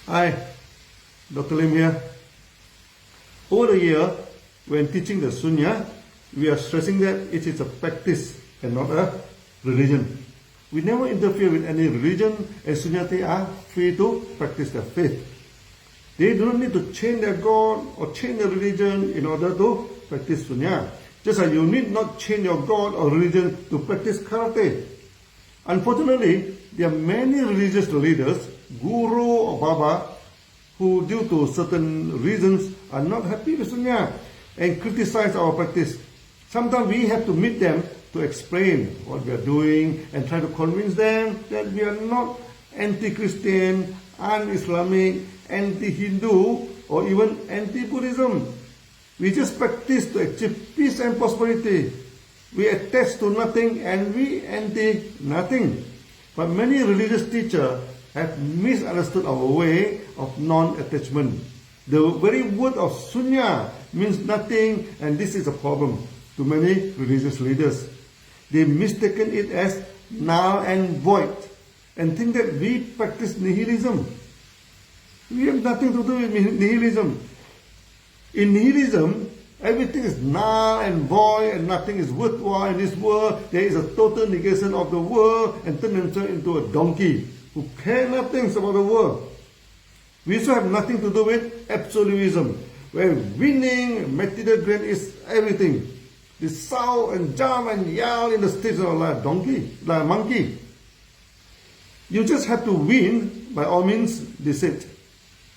Hi, Dr. Lim here. Over the year, when teaching the Sunya, we are stressing that it is a practice and not a religion. We never interfere with any religion, and Sunyati are free to practice their faith. They do not need to change their God or change their religion in order to practice Sunya. Just as you need not change your God or religion to practice karate. Unfortunately, there are many religious leaders, guru or baba, who due to certain reasons are not happy with Sunya and criticize our practice. Sometimes we have to meet them to explain what we are doing and try to convince them that we are not anti-Christian, un-Islamic, anti-Hindu, or even anti-Buddhism. We just practice to achieve peace and prosperity. We attach to nothing and we anti-nothing. But many religious teachers have misunderstood our way of non-attachment. The very word of Sunya means nothing, and this is a problem to many religious leaders. They mistaken it as null and void and think that we practice nihilism. We have nothing to do with nihilism. In nihilism, everything is null and void and nothing is worthwhile in this world. There is a total negation of the world and turn themselves into a donkey who care nothing about the world. We also have nothing to do with absolutism, where winning, material gain is everything. They shout and jump and yell in the streets like a donkey, like a monkey. You just have to win by all means, they said.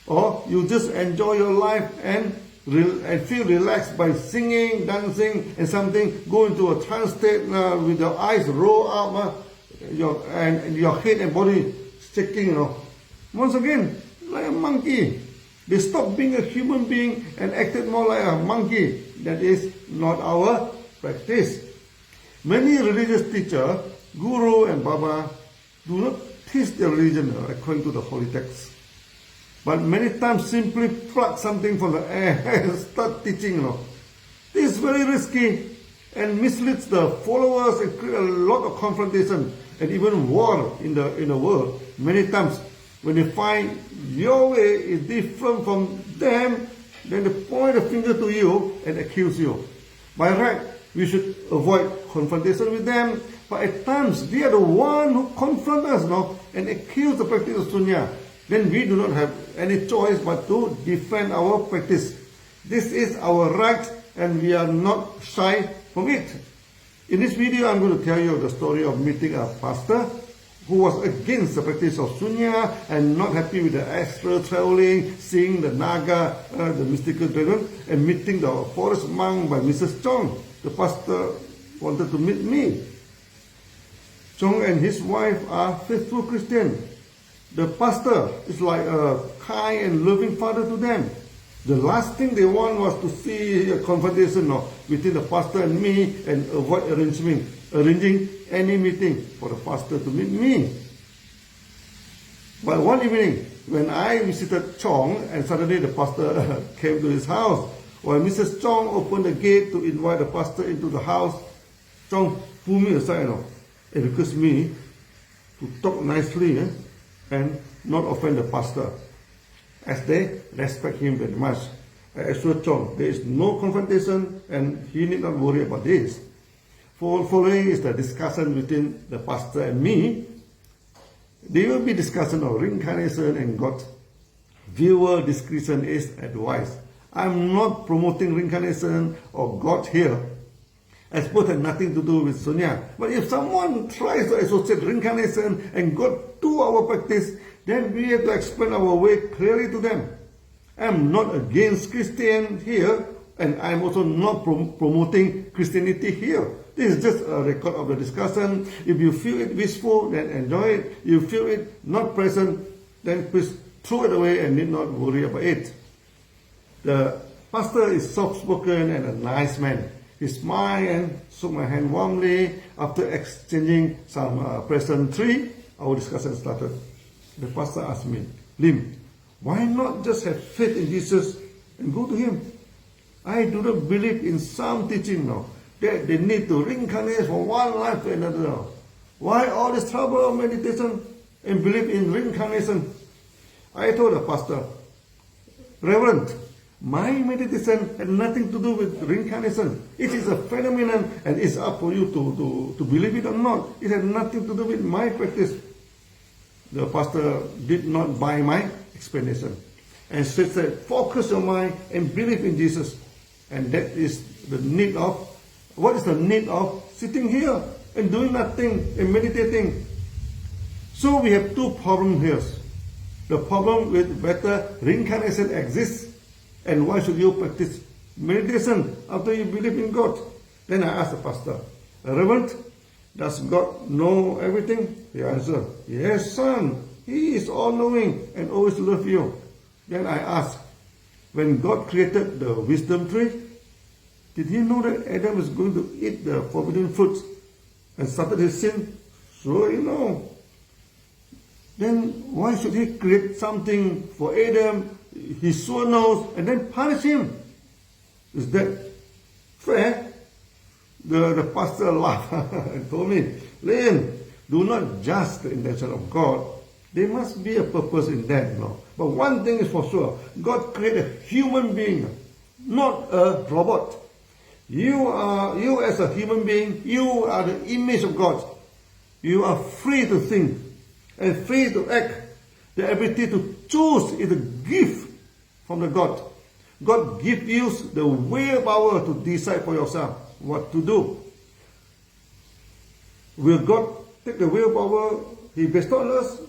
Or you just enjoy your life and feel relaxed by singing, dancing, and something, go into a trance state with your eyes roll up, and your head and body shaking, Once again, like a monkey. They stopped being a human being and acted more like a monkey. That is not our practice. Many religious teachers, guru and baba, do not teach their religion according to the holy text. But many times simply pluck something from the air and start teaching. This is very risky and misleads the followers and create a lot of confrontation and even war in the world. Many times when they find your way is different from them, then they point a finger to you and accuse you. By right, we should avoid confrontation with them, but at times they are the one who confront us and accuse the practice of Sunya. Then we do not have any choice but to defend our practice. This is our right and we are not shy from it. In this video, I'm going to tell you the story of meeting a pastor who was against the practice of Sunya and not happy with the astral traveling, seeing the Naga, the mystical dragon, and meeting the forest monk by Mrs. Chong. The pastor wanted to meet me. Chong and his wife are faithful Christian. The pastor is like a kind and loving father to them. The last thing they want was to see a confrontation between the pastor and me and avoid arranging any meeting for the pastor to meet me. But one evening, when I visited Chong and suddenly the pastor came to his house, while Mrs. Chong opened the gate to invite the pastor into the house, Chong pulled me aside and requested me to talk nicely and not offend the pastor, as they respect him very much. I assured Chong there is no confrontation and he need not worry about this. Following is the discussion between the pastor and me. There will be discussion of reincarnation and God. Viewer discretion is advised. I'm not promoting reincarnation or God here. As both have nothing to do with Sunya. But if someone tries to associate reincarnation and God to our practice, then we have to explain our way clearly to them. I'm not against Christian here, and I'm also not promoting Christianity here. This is just a record of the discussion. If you feel it wishful, then enjoy it. If you feel it not present, then please throw it away and need not worry about it. The pastor is soft-spoken and a nice man. He smiled and shook my hand warmly. After exchanging some pleasantry, our discussion started. The pastor asked me, Lim, why not just have faith in Jesus and go to him? I do not believe in some teaching that they need to reincarnate from one life to another. Why all this trouble of meditation and believe in reincarnation? I told the pastor, Reverend, my meditation had nothing to do with reincarnation. It is a phenomenon and it's up for you to believe it or not. It had nothing to do with my practice. The pastor did not buy my explanation and said, focus your mind and believe in Jesus. And that is the need of, what is the need of sitting here and doing nothing and meditating? So we have two problems here. The problem with whether reincarnation exists and why should you practice meditation after you believe in God. Then I asked the pastor, Reverend, does God know everything? He answered, yes, son. He is all-knowing and always love you. Then I asked, when God created the wisdom tree, did he know that Adam was going to eat the forbidden fruit and started his sin? Sure, you know. Then why should he create something for Adam he sure knows and then punish him? Is that fair? The pastor laughed and told me, Lynn, do not judge the intention of God. There must be a purpose in that. No? But one thing is for sure, God created a human being, not a robot. You as a human being, you are the image of God. You are free to think and free to act. The ability to choose is a gift from the God. God gives you the willpower to decide for yourself what to do. Will God take the willpower he bestowed on us?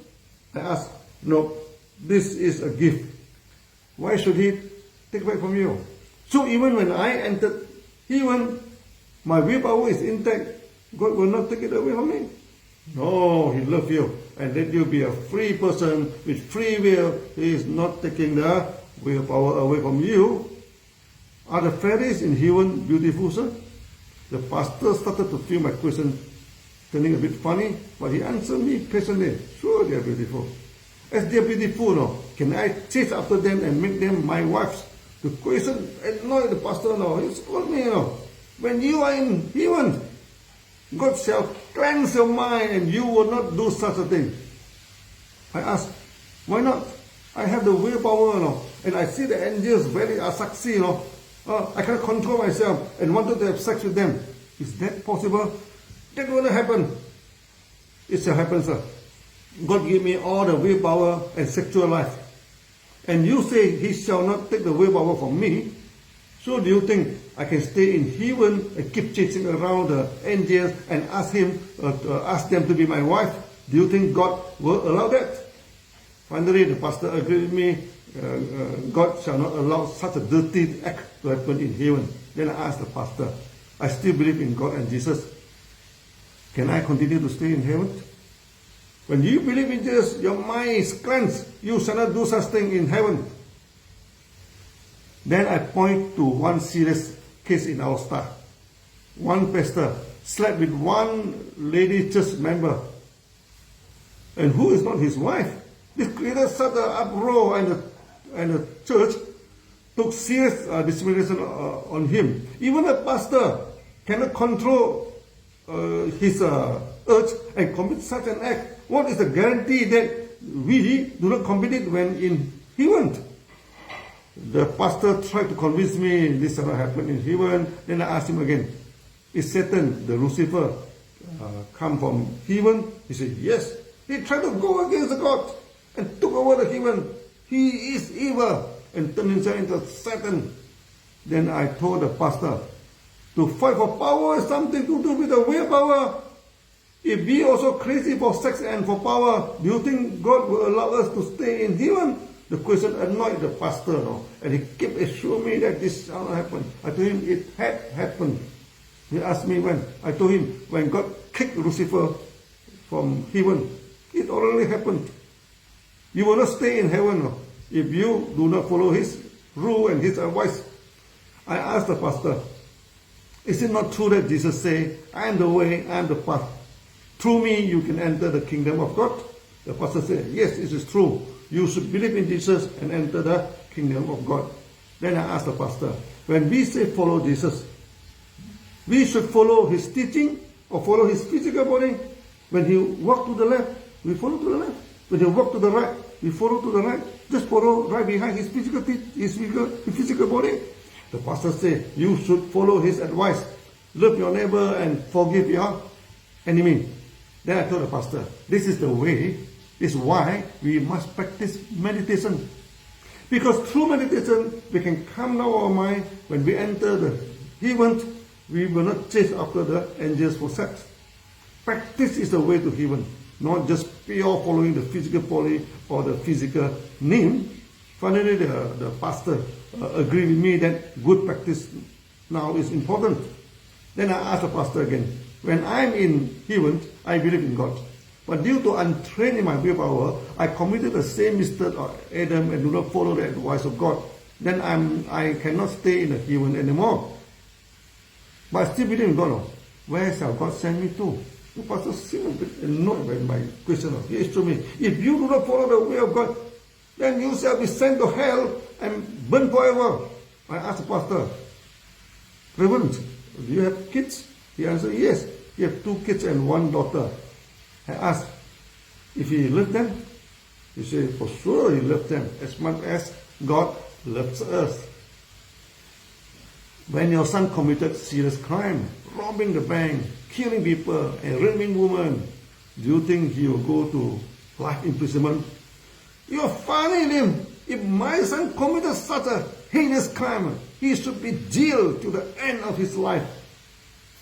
I ask, no, this is a gift. Why should he take back from you? So even when I entered, even my willpower is intact, God will not take it away from me. No, he loves you and let you be a free person with free will. He is not taking the willpower away from you. Are the fairies in heaven beautiful, sir? The pastor started to feel my question turning a bit funny, but he answered me patiently. Sure, they are beautiful. As they are beautiful, no, can I chase after them and make them my wives? The question annoyed the pastor. No, he told me, when you are in heaven, God shall cleanse your mind and you will not do such a thing. I asked, why not? I have the willpower, and I see the angels very sexy, I cannot control myself and wanted to have sex with them. Is that possible? That will not happen. It shall happen, sir. God gave me all the willpower and sexual life. And you say he shall not take the willpower from me. So do you think I can stay in heaven and keep chasing around the angels and ask them to be my wife? Do you think God will allow that? Finally, the pastor agreed with me. God shall not allow such a dirty act to happen in heaven. Then I asked the pastor, I still believe in God and Jesus. Can I continue to stay in heaven? When you believe in Jesus, your mind is cleansed. You shall not do such thing in heaven. Then I point to one serious case in our staff. One pastor slept with one lady church member, and who is not his wife. This created such an uproar, and the church took serious discrimination on him. Even a pastor cannot control his urge and commit such an act. What is the guarantee that we do not commit it when in heaven? The pastor tried to convince me this shall not happen in heaven. Then I asked him again, is Satan, the Lucifer, come from heaven? He said, yes. He tried to go against the God and took over the heaven. He is evil and turned himself into Satan. Then I told the pastor, to fight for power is something to do with the willpower. If we also crazy for sex and for power, do you think God will allow us to stay in heaven? The question annoyed the pastor, and he kept assuring me that this shall not happen. I told him it had happened. He asked me when. I told him when God kicked Lucifer from heaven, it already happened. You will not stay in heaven if you do not follow his rule and his advice. I asked the pastor, is it not true that Jesus said, I am the way, I am the path. Through me you can enter the kingdom of God? The pastor said, yes, it is true. You should believe in Jesus and enter the kingdom of God. Then I asked the pastor, when we say follow Jesus, we should follow his teaching or follow his physical body? When he walked to the left, we follow to the left. When he walked to the right, we follow to the right, just follow right behind his physical body. The pastor said, you should follow his advice. Love your neighbor and forgive your enemy. Then I told the pastor, this is the way, this is why we must practice meditation. Because through meditation, we can calm down our mind. When we enter the heaven, we will not chase after the angels for sex. Practice is the way to heaven, not just pure following the physical body or the physical name. Finally, the pastor agreed with me that good practice now is important. Then I asked the pastor again, when I'm in heaven, I believe in God. But due to untrained in my willpower, I committed the same mistake of Adam and do not follow the advice of God. Then I cannot stay in the heaven anymore. But I still believe in God. No? Where shall God send me to? The pastor seemed a bit annoyed by my question. He asked me, if you do not follow the way of God, then you shall be sent to hell and burn forever. I asked the pastor, Reverend, do you have kids? He answered, yes. He has 2 kids and 1 daughter. I asked if he loved them. He said, for sure he loved them as much as God loves us. When your son committed serious crime, robbing the bank, killing people, and raping women, do you think he will go to life imprisonment? You are funny, Lim. If my son committed such a heinous crime, he should be jailed to the end of his life.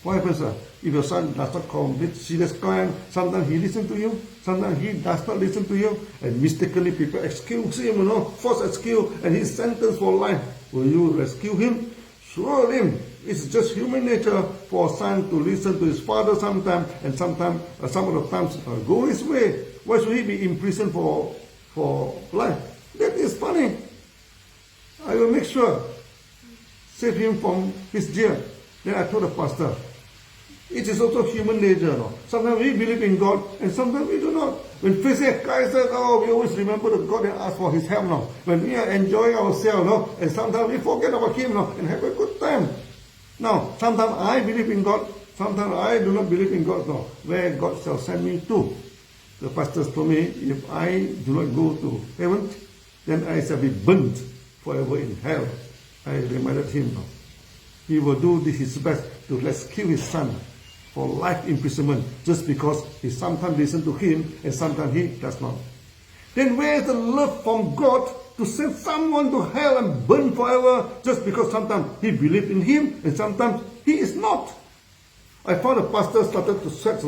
What happens, sir? If your son does not commit serious crime, sometimes he listens to you, sometimes he does not listen to you, and mistakenly people excuse him, false excuse, and he's sentenced for life. Will you rescue him? Sure, Lim. It's just human nature for a son to listen to his father sometimes, and sometimes, some of the times, go his way. Why should he be in prison for life? That is funny. I will make sure, save him from his jail. Then I told the pastor, it is also human nature. No? Sometimes we believe in God, and sometimes we do not. When facing a crisis, we always remember the God and ask for His help. No? When we are enjoying ourselves, no? And sometimes we forget about Him, no? And have a good time. Now, sometimes I believe in God, sometimes I do not believe in God. No? Where God shall send me to. The pastors told me, if I do not go to heaven, then I shall be burnt forever in hell. I reminded him, no? He will do his best to rescue his son for life imprisonment just because he sometimes listens to him and sometimes he does not. Then where is the love from God to send someone to hell and burn forever just because sometimes he believes in him and sometimes he is not? I found the pastor started to sweat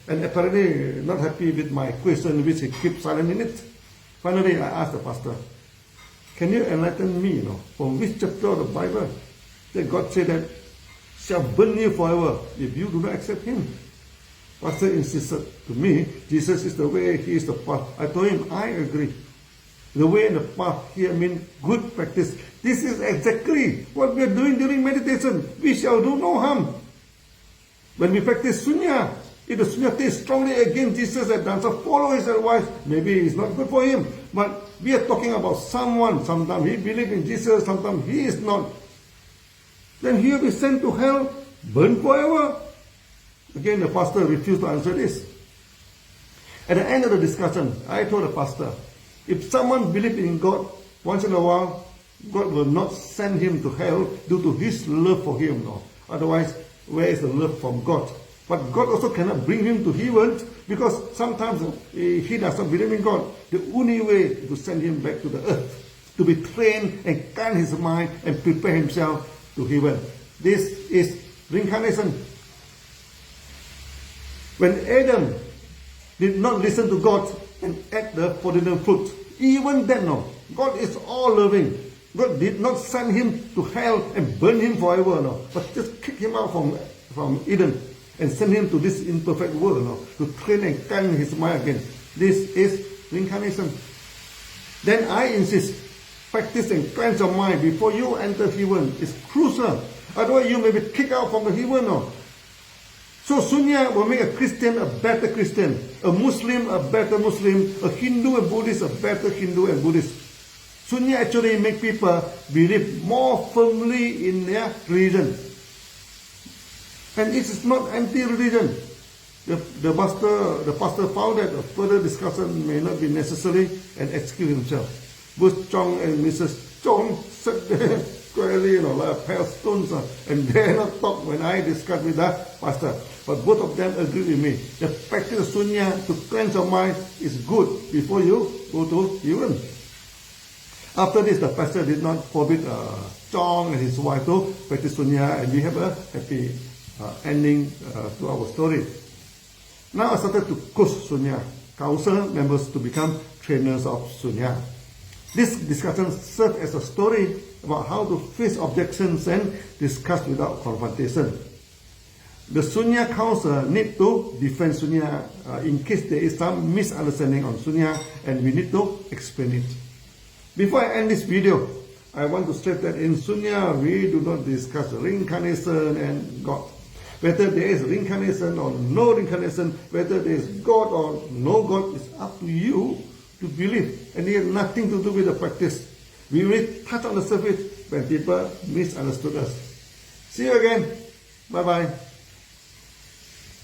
and apparently not happy with my question, which he keeps silent in it. Finally, I asked the pastor, can you enlighten me, from which chapter of the Bible that God said that shall burn you forever if you do not accept Him? Pastor insisted to me, Jesus is the way, He is the path. I told him, I agree. The way and the path here mean good practice. This is exactly what we are doing during meditation. We shall do no harm. When we practice Sunya, if the Sunya tastes strongly against Jesus and doesn't follow His advice, maybe it's not good for him. But we are talking about someone, sometimes he believes in Jesus, sometimes he is not. Then he will be sent to hell, burned forever. Again, the pastor refused to answer this. At the end of the discussion, I told the pastor, if someone believes in God, once in a while, God will not send him to hell due to His love for him. No. Otherwise, where is the love from God? But God also cannot bring him to heaven because sometimes he does not believe in God. The only way is to send him back to the earth, to be trained and calm his mind and prepare himself to heaven. This is reincarnation. When Adam did not listen to God and ate the forbidden fruit, even then, God is all loving. God did not send him to hell and burn him forever, but just kick him out from Eden and send him to this imperfect world, to train and calm his mind again. This is reincarnation. Then I insist, practice and cleanse your mind before you enter heaven. It's crucial. Otherwise you may be kicked out from the heaven. So Sunya will make a Christian a better Christian, a Muslim a better Muslim, a Hindu and Buddhist a better Hindu and Buddhist. Sunya actually make people believe more firmly in their religion. And it is not anti-religion. The pastor found that a further discussion may not be necessary and excused himself. Both Chong and Mrs. Chong sat there squarely, like a pair of stones, and dare not talk when I discussed with the pastor. But both of them agreed with me. The practice of Sunya to cleanse your mind is good before you go to urine. After this, the pastor did not forbid Chong and his wife to practice Sunya, and we have a happy ending to our story. Now I started to coach Sunya, counsel members to become trainers of Sunya. This discussion served as a story about how to face objections and discuss without confrontation. The Sunya counsel need to defend Sunya in case there is some misunderstanding on Sunya, and we need to explain it. Before I end this video, I want to state that in Sunya we do not discuss reincarnation and God. Whether there is reincarnation or no reincarnation, whether there is God or no God, is up to you to believe, and it has nothing to do with the practice. We will touch on the surface when people misunderstood us. See you again. Bye-bye.